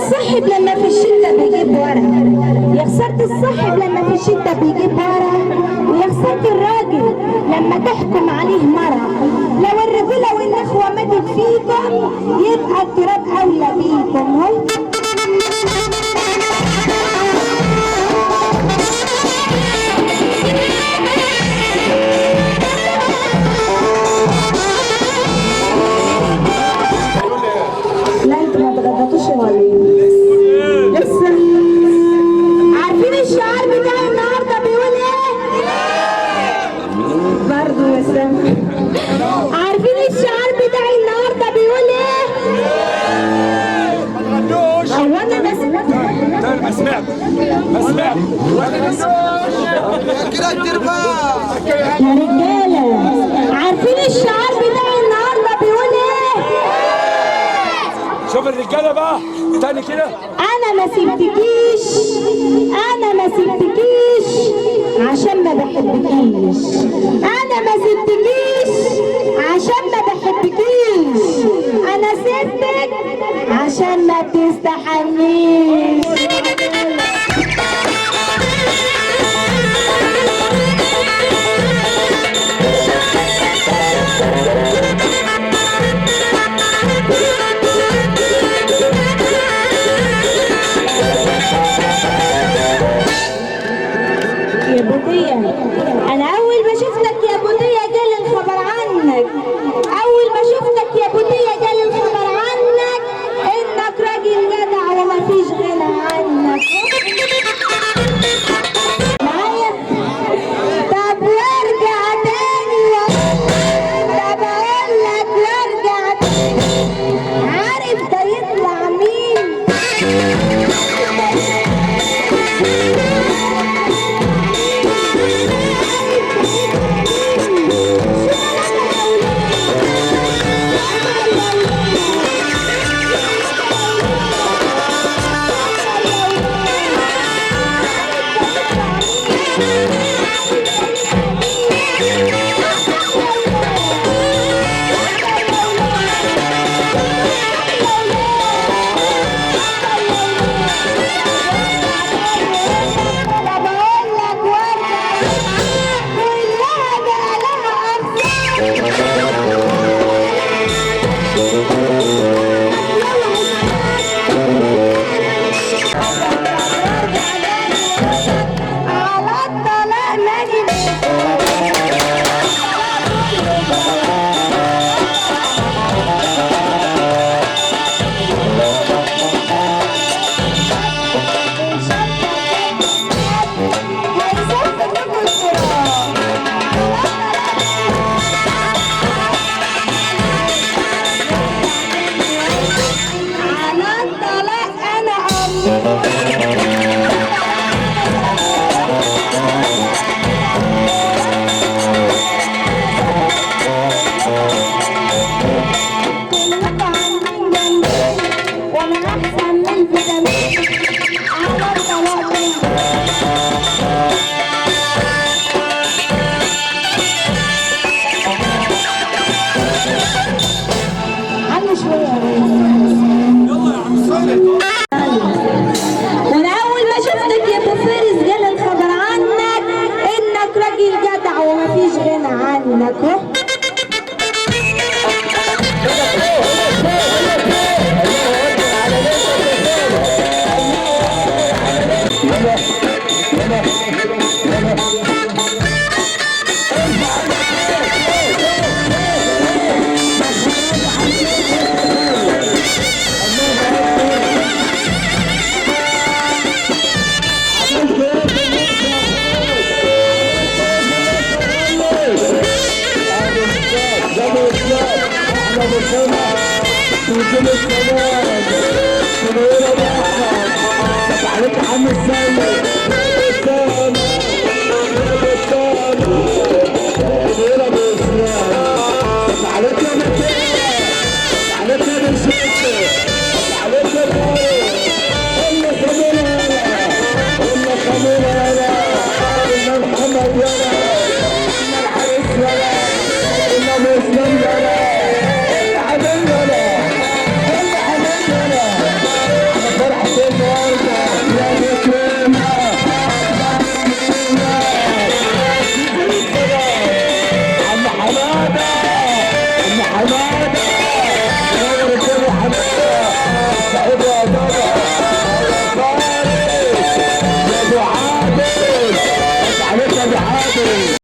الصاحب لما في الشدة بيجيب ورا، يا خسارة الصاحب لما في الشدة بيجيب ورا، ويا خسارة الراجل لما تحكم عليه مرة. لو الرجولة والنخوة ماتت فيكم يبقى التراب أولى بيكم. لا انتوا ما اتغديتوش ولا ايه؟ لسه. عارفين الشعار بتاع النهارده بيقول ايه؟ برضه يا سامي. عارفين الشعار بتاع النهارده بيقول ايه؟ هو انا ما سمعت. يا رجاله عارفين الشعار بتاع النهارده بيقول ايه؟ شوف الرجاله بقى تاني كده. انا ما سبتكيش، انا ما سبتكيش عشان ما بحبكيش، انا ما سبتكيش عشان ما بحبكيش، انا سبتك عشان ما بتستحنيش. يا بودية أنا أول ما شفتك يا بودية جالي الخبر عنك، أول ما شفتك يا بودية جالي الخبر عنك إنك راجل جدع ومفيش غنى عنك. معايا؟ طب وارجع تاني طب أقول لك وارجع تاني. عارف ده يطلع مين؟ وانا اول ما شفتك يا ابو فارس جالي الخبر عنك انك راجل جدع ومفيش غنى عنك. عليك عم السيد